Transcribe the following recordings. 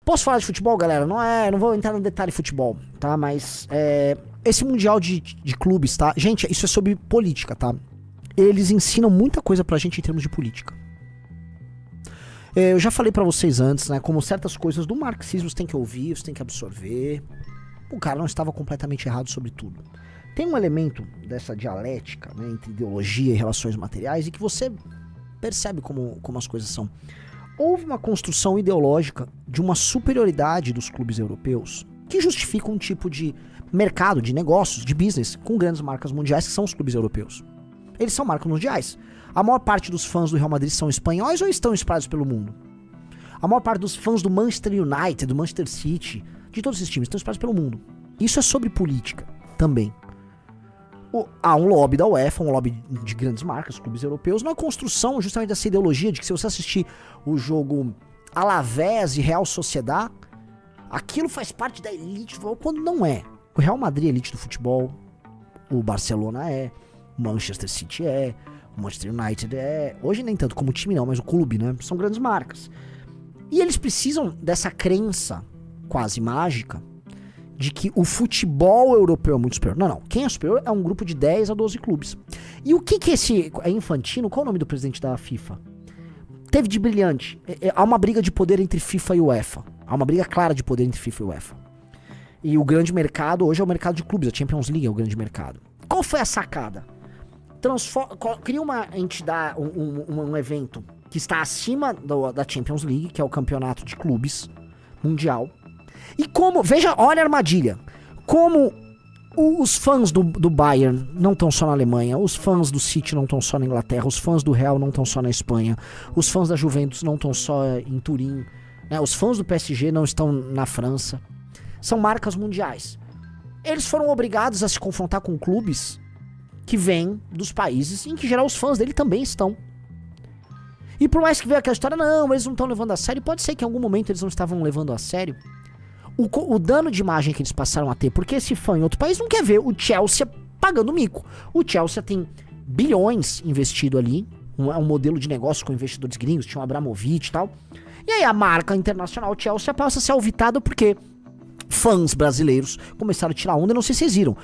Posso falar de futebol, galera? Não vou entrar no detalhe de futebol, tá? Mas esse mundial de clubes, tá? Gente, isso é sobre política, tá? Eles ensinam muita coisa pra gente em termos de política. Eu já falei pra vocês antes, né? Como certas coisas do marxismo você tem que ouvir, você tem que absorver. O cara não estava completamente errado sobre tudo. Tem um elemento dessa dialética, né, entre ideologia e relações materiais e que você percebe como as coisas são. Houve uma construção ideológica de uma superioridade dos clubes europeus que justifica um tipo de mercado, de negócios, de business com grandes marcas mundiais que são os clubes europeus. Eles são marcas mundiais. A maior parte dos fãs do Real Madrid são espanhóis ou estão espalhados pelo mundo? A maior parte dos fãs do Manchester United, do Manchester City, de todos esses times, estão espalhados pelo mundo. Isso é sobre política também. Há um lobby da UEFA, um lobby de grandes marcas, clubes europeus, na construção justamente dessa ideologia de que se você assistir o jogo Alavés e Real Sociedad, aquilo faz parte da elite do futebol, quando não é. O Real Madrid é elite do futebol, o Barcelona é, o Manchester City é, o Manchester United é, hoje nem tanto como o time não, mas o clube, né, são grandes marcas. E eles precisam dessa crença quase mágica de que o futebol europeu é muito superior. Não. Quem é superior é um grupo de 10 a 12 clubes. E o que esse... É Infantino? Qual é o nome do presidente da FIFA? Teve de brilhante. Há uma briga de poder entre FIFA e UEFA. Há uma briga clara de poder entre FIFA e UEFA. E o grande mercado hoje é o mercado de clubes. A Champions League é o grande mercado. Qual foi a sacada? Cria uma entidade, um evento que está acima da Champions League, que é o campeonato de clubes mundial. E como, veja, olha a armadilha, como os fãs do Bayern não estão só na Alemanha, os fãs do City não estão só na Inglaterra, os fãs do Real não estão só na Espanha, os fãs da Juventus não estão só em Turim, né? Os fãs do PSG não estão na França, são marcas mundiais. Eles foram obrigados a se confrontar com clubes que vêm dos países em que, em geral, os fãs dele também estão. E por mais que veja aquela história, não, eles não estão levando a sério, pode ser que em algum momento eles não estavam levando a sério. O dano de imagem que eles passaram a ter, porque esse fã em outro país não quer ver o Chelsea pagando mico. O Chelsea tem bilhões investido ali, é um modelo de negócio com investidores gringos, tinha o Abramovich e tal. E aí a marca internacional Chelsea passa a ser alvitada porque fãs brasileiros começaram a tirar onda, não sei se vocês viram.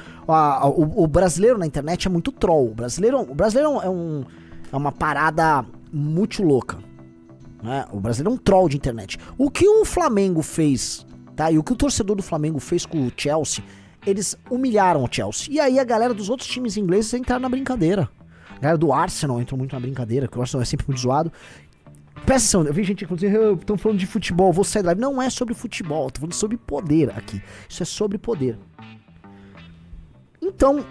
O brasileiro na internet é muito troll. O brasileiro é uma parada muito louca, né? O brasileiro é um troll de internet. O que o Flamengo fez... Tá? E o que o torcedor do Flamengo fez com o Chelsea, eles humilharam o Chelsea. E aí a galera dos outros times ingleses entraram na brincadeira. A galera do Arsenal entrou muito na brincadeira, porque o Arsenal é sempre muito zoado. Presta atenção, eu vi gente que falou assim, estão falando de futebol, vou sair da live. Não é sobre futebol, tô falando sobre poder aqui. Isso é sobre poder. Então,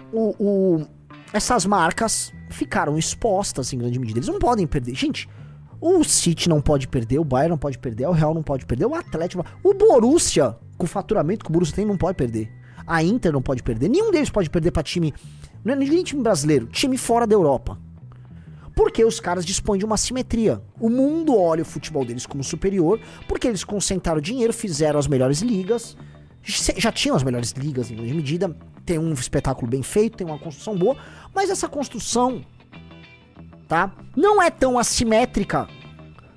essas marcas ficaram expostas em grande medida. Eles não podem perder. Gente... O City não pode perder, o Bayern não pode perder, o Real não pode perder, o Atlético... O Borussia, com o faturamento que o Borussia tem, não pode perder. A Inter não pode perder. Nenhum deles pode perder pra time... Não é nem time brasileiro, time fora da Europa. Porque os caras dispõem de uma simetria. O mundo olha o futebol deles como superior, porque eles concentraram dinheiro, fizeram as melhores ligas, já tinham as melhores ligas em grande medida, tem um espetáculo bem feito, tem uma construção boa, mas essa construção... Tá? Não é tão assimétrica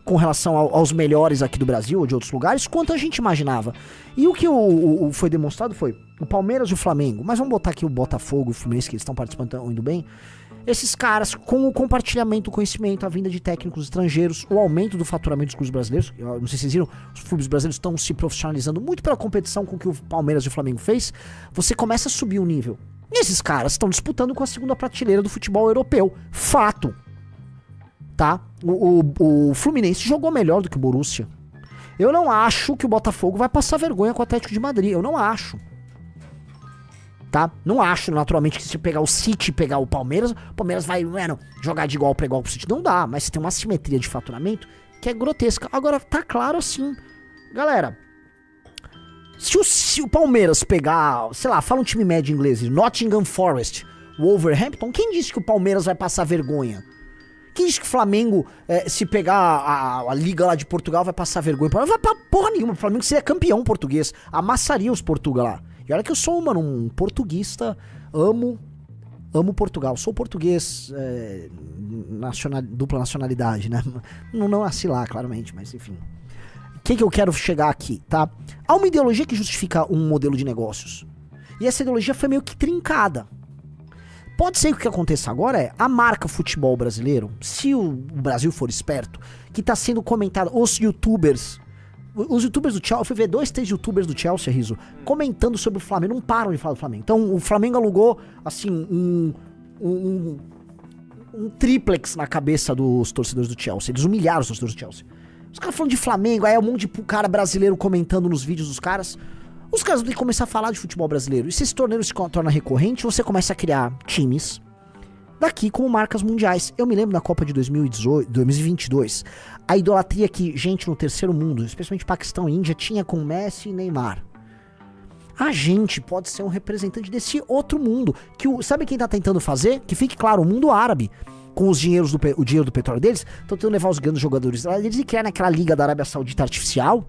com relação aos melhores aqui do Brasil ou de outros lugares quanto a gente imaginava. E o que foi demonstrado foi o Palmeiras e o Flamengo, mas vamos botar aqui o Botafogo e o Fluminense, que eles estão participando, estão indo bem. Esses caras, com o compartilhamento do conhecimento, a vinda de técnicos estrangeiros, o aumento do faturamento dos clubes brasileiros, eu não sei se vocês viram, os clubes brasileiros estão se profissionalizando muito pela competição com o que o Palmeiras e o Flamengo fez, você começa a subir o nível. E esses caras estão disputando com a segunda prateleira do futebol europeu. Fato. Tá? O Fluminense jogou melhor do que o Borussia. Eu não acho que o Botafogo vai passar vergonha com o Atlético de Madrid. Eu não acho. Tá? Não acho, naturalmente, que se pegar o City e pegar o Palmeiras vai, mano, jogar de igual pra igual pro City. Não dá, mas você tem uma simetria de faturamento que é grotesca. Agora, tá claro assim. Galera, se o Palmeiras pegar, sei lá, fala um time médio inglês, Nottingham Forest, Wolverhampton, quem disse que o Palmeiras vai passar vergonha? Quem diz que o Flamengo, se pegar a liga lá de Portugal, vai passar vergonha? Não vai pra porra nenhuma. O Flamengo seria campeão português. Amassaria os Portugal lá. E olha que eu sou, mano, um portuguista. Amo Portugal. Sou português, dupla nacionalidade, né? Não nasci lá, claramente, mas enfim. que eu quero chegar aqui, tá? Há uma ideologia que justifica um modelo de negócios. E essa ideologia foi meio que trincada. Pode ser que o que aconteça agora é a marca futebol brasileiro, se o Brasil for esperto, que tá sendo comentado, os youtubers do Chelsea, eu fui ver 2, 3 youtubers do Chelsea, Riso, comentando sobre o Flamengo, não param de falar do Flamengo. Então o Flamengo alugou, assim, um triplex na cabeça dos torcedores do Chelsea, eles humilharam os torcedores do Chelsea. Os caras falando de Flamengo, aí é um monte de cara brasileiro comentando nos vídeos dos caras. Os caras vão ter que começar a falar de futebol brasileiro. E se esse torneio se torna recorrente, você começa a criar times daqui como marcas mundiais. Eu me lembro na Copa de 2022, a idolatria que gente no terceiro mundo, especialmente Paquistão e Índia, tinha com Messi e Neymar. A gente pode ser um representante desse outro mundo. Sabe quem tá tentando fazer? Que fique claro, o mundo árabe. Com o dinheiro do petróleo deles, estão tentando levar os grandes jogadores lá deles e criar naquela liga da Arábia Saudita artificial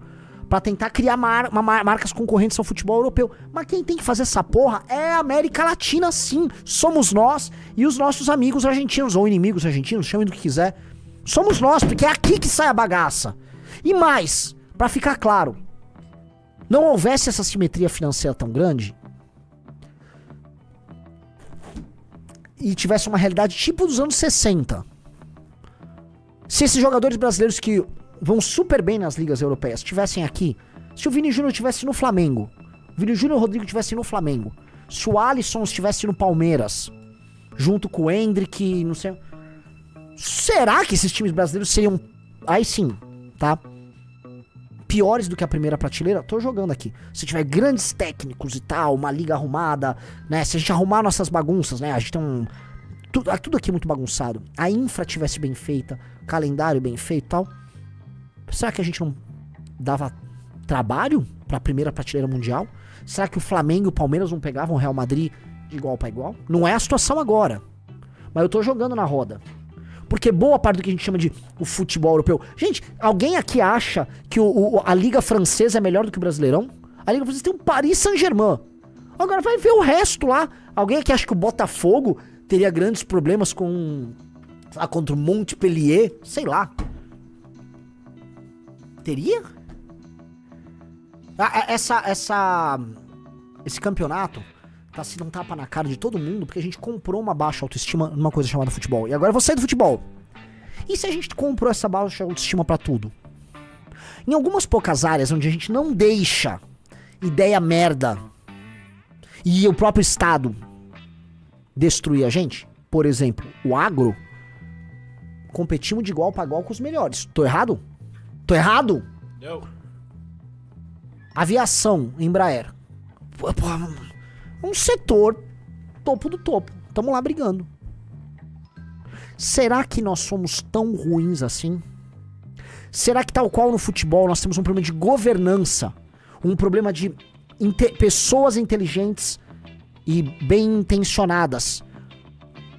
pra tentar criar marcas concorrentes ao futebol europeu. Mas quem tem que fazer essa porra é a América Latina, sim. Somos nós e os nossos amigos argentinos, ou inimigos argentinos, chamem do que quiser. Somos nós, porque é aqui que sai a bagaça. E mais, pra ficar claro, não houvesse essa simetria financeira tão grande e tivesse uma realidade tipo dos anos 60. Se esses jogadores brasileiros que vão super bem nas ligas europeias estivessem aqui, se o Vini Júnior estivesse no Flamengo, o Vini Júnior e o Rodrigo estivessem no Flamengo, se o Alisson estivesse no Palmeiras, junto com o Endrick, não sei... Será que esses times brasileiros seriam, aí sim, tá? Piores do que a primeira prateleira? Tô jogando aqui. Se tiver grandes técnicos e tal, uma liga arrumada, né? Se a gente arrumar nossas bagunças, né? A gente tem tudo aqui é muito bagunçado. A infra tivesse bem feita, calendário bem feito e tal. Será que a gente não dava trabalho pra primeira prateleira mundial? Será que o Flamengo e o Palmeiras não pegavam o Real Madrid de igual pra igual? Não é a situação agora. Mas eu tô jogando na roda. Porque boa parte do que a gente chama de o futebol europeu... Gente, alguém aqui acha que a Liga Francesa é melhor do que o Brasileirão? A Liga Francesa tem o Paris Saint-Germain. Agora vai ver o resto lá. Alguém aqui acha que o Botafogo teria grandes problemas contra o Montpellier? Sei lá. Teria? Esse campeonato tá sendo um tapa na cara de todo mundo porque a gente comprou uma baixa autoestima numa coisa chamada futebol. E agora eu vou sair do futebol. E se a gente comprou essa baixa autoestima pra tudo? Em algumas poucas áreas onde a gente não deixa ideia merda e o próprio Estado destruir a gente, por exemplo, o agro, competimos de igual pra igual com os melhores. Tô errado? Tô errado? Não. Aviação, Embraer. Um setor topo do topo. Tamo lá brigando. Será que nós somos tão ruins assim? Será que tal qual no futebol nós temos um problema de governança? Um problema de pessoas inteligentes e bem intencionadas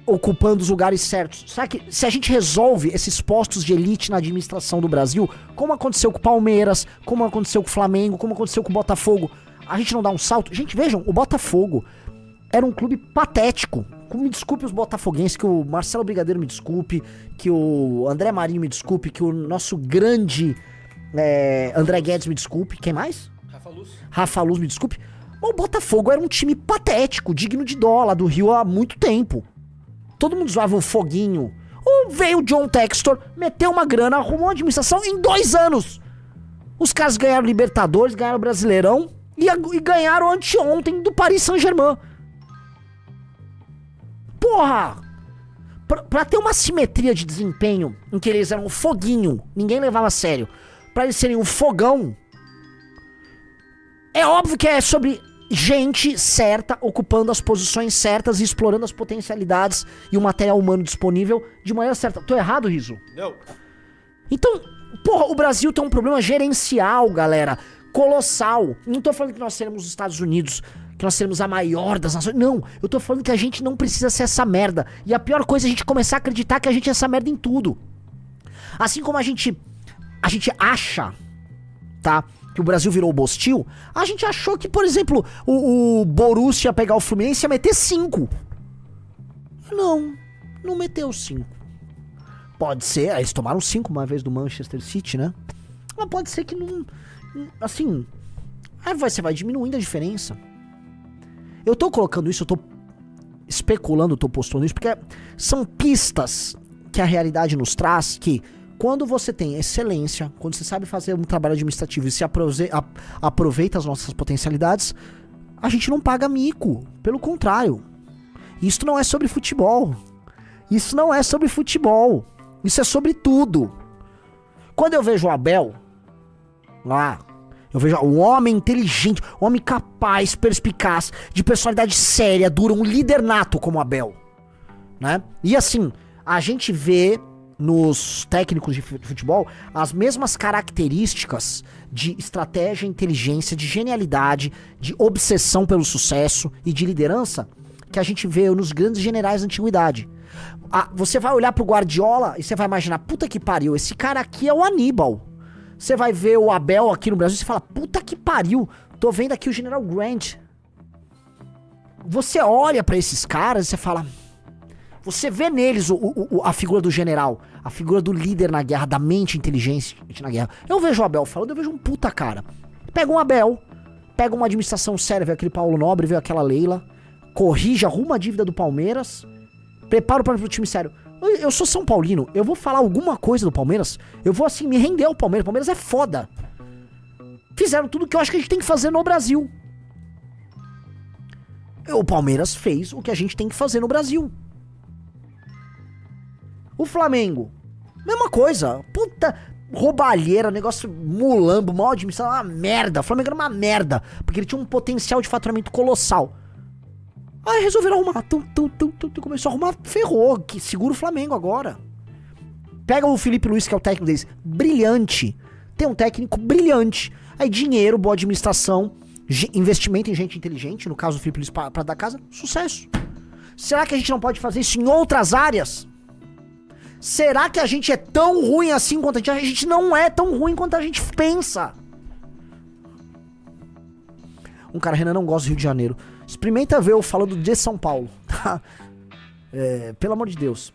ocupando os lugares certos? Será que se a gente resolve esses postos de elite na administração do Brasil, como aconteceu com o Palmeiras, como aconteceu com o Flamengo, como aconteceu com o Botafogo, a gente não dá um salto? Gente, vejam, o Botafogo era um clube patético. Me desculpe os botafoguenses, que o Marcelo Brigadeiro me desculpe, que o André Marinho me desculpe, que o nosso grande André Guedes me desculpe. Quem mais? Rafa Luz me desculpe. O Botafogo era um time patético, digno de dó lá do Rio há muito tempo. Todo mundo zoava o Foguinho. Veio o John Textor, meteu uma grana, arrumou a administração em 2 anos. Os caras ganharam Libertadores, ganharam Brasileirão e ganharam anteontem do Paris Saint-Germain. Porra! Pra ter uma simetria de desempenho em que eles eram um foguinho, ninguém levava a sério, pra eles serem um fogão, é óbvio que é sobre gente certa, ocupando as posições certas e explorando as potencialidades e o material humano disponível de maneira certa. Tô errado, Riso? Não. Então, porra, o Brasil tem um problema gerencial, galera, colossal. Não tô falando que nós seremos os Estados Unidos, que nós seremos a maior das nações. Não, eu tô falando que a gente não precisa ser essa merda. E a pior coisa é a gente começar a acreditar que a gente é essa merda em tudo. Assim como a gente acha, tá, que o Brasil virou o Bostil, a gente achou que, por exemplo, o Borussia ia pegar o Fluminense e ia meter 5. Não meteu 5. Pode ser, eles tomaram 5 uma vez do Manchester City, né? Mas pode ser que não... Assim... Aí você vai diminuindo a diferença. Eu tô colocando isso, eu tô especulando, tô postando isso, porque são pistas que a realidade nos traz que quando você tem excelência, quando você sabe fazer um trabalho administrativo e se aproveita as nossas potencialidades, a gente não paga mico. Pelo contrário. Isso não é sobre futebol. Isso não é sobre futebol. Isso é sobre tudo. Quando eu vejo o Abel lá, eu vejo um homem inteligente, um homem capaz, perspicaz, de personalidade séria, dura, um líder nato como o Abel, né? E assim, a gente vê nos técnicos de futebol as mesmas características de estratégia, inteligência, de genialidade, de obsessão pelo sucesso e de liderança que a gente vê nos grandes generais da antiguidade. Você vai olhar pro Guardiola e você vai imaginar, puta que pariu, esse cara aqui é o Aníbal. Você vai ver o Abel aqui no Brasil e você fala, puta que pariu, tô vendo aqui o General Grant. Você olha pra esses caras e você fala... Você vê neles a figura do general, a figura do líder na guerra, da mente inteligente na guerra. Eu vejo o Abel falando, eu vejo um puta cara. Pega um Abel, pega uma administração séria, vê aquele Paulo Nobre, vê aquela Leila, corrige, arruma a dívida do Palmeiras, prepara o time sério. Eu sou São Paulino, eu vou falar alguma coisa do Palmeiras, eu vou assim me render ao Palmeiras. O Palmeiras é foda. Fizeram tudo que eu acho que a gente tem que fazer no Brasil. O Palmeiras fez o que a gente tem que fazer no Brasil. O Flamengo, mesma coisa. Puta roubalheira, negócio mulambo, mal administrado, uma merda. O Flamengo era uma merda, porque ele tinha um potencial de faturamento colossal. Aí resolveram arrumar, começou a arrumar, ferrou, que segura o Flamengo agora. Pega o Felipe Luiz, que é o técnico deles, brilhante, tem um técnico brilhante. Aí dinheiro, boa administração, investimento em gente inteligente, no caso do Felipe Luiz pra dar casa, sucesso. Será que a gente não pode fazer isso em outras áreas? Será que a gente é tão ruim assim quanto a gente... A gente não é tão ruim quanto a gente pensa. Um cara, Renan, não gosta do Rio de Janeiro. Experimenta ver eu falando de São Paulo, tá? Pelo amor de Deus.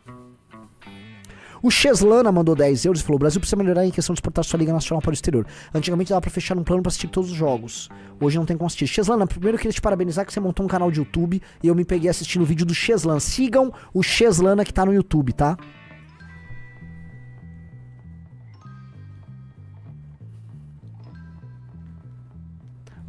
O Cheslana mandou 10 euros e falou: o Brasil precisa melhorar em questão de exportar sua Liga Nacional para o exterior. Antigamente dava pra fechar um plano pra assistir todos os jogos. Hoje não tem como assistir. Cheslana, primeiro eu queria te parabenizar que você montou um canal de YouTube e eu me peguei assistindo o vídeo do Cheslana. Sigam o Cheslana que tá no YouTube, tá?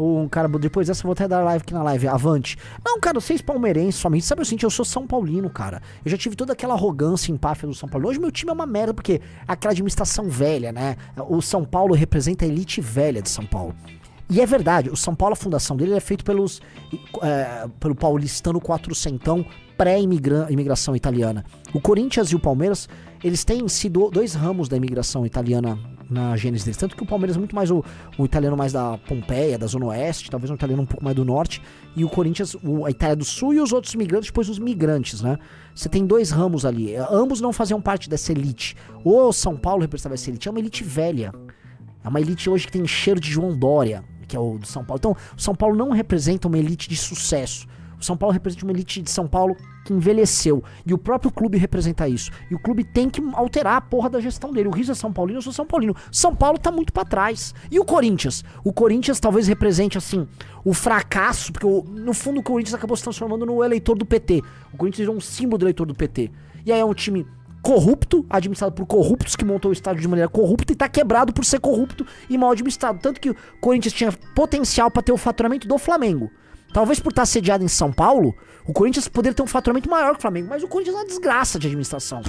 Um cara, depois dessa eu vou até dar live aqui na live, avante. Não, cara, vocês palmeirenses somente, sabe o seguinte, eu sou São Paulino, cara. Eu já tive toda aquela arrogância e empáfia do São Paulo. Hoje meu time é uma merda, porque aquela administração velha, né? O São Paulo representa a elite velha de São Paulo. E é verdade, o São Paulo, a fundação dele é feito pelo paulistano quatrocentão pré-imigração italiana. O Corinthians e o Palmeiras, eles têm sido dois ramos da imigração italiana na gênese deles. Tanto que o Palmeiras é muito mais o italiano mais da Pompeia, da Zona Oeste, talvez um italiano um pouco mais do Norte, e o Corinthians, a Itália do Sul e os outros migrantes, depois os migrantes, né? Você tem dois ramos ali, ambos não faziam parte dessa elite. O São Paulo representava essa elite, é uma elite velha. É uma elite hoje que tem cheiro de João Dória, que é o do São Paulo. Então, o São Paulo não representa uma elite de sucesso. O São Paulo representa uma elite de São Paulo que envelheceu. E o próprio clube representa isso. E o clube tem que alterar a porra da gestão dele. O Rizzo é São Paulino, eu sou São Paulino. São Paulo tá muito pra trás. E o Corinthians? O Corinthians talvez represente, assim, o fracasso, porque no fundo o Corinthians acabou se transformando no eleitor do PT. O Corinthians virou um símbolo do eleitor do PT. E aí é um time corrupto, administrado por corruptos, que montou o estádio de maneira corrupta e tá quebrado por ser corrupto e mal administrado. Tanto que o Corinthians tinha potencial pra ter o faturamento do Flamengo. Talvez por estar sediado em São Paulo, o Corinthians poderia ter um faturamento maior que o Flamengo, mas o Corinthians é uma desgraça de administração.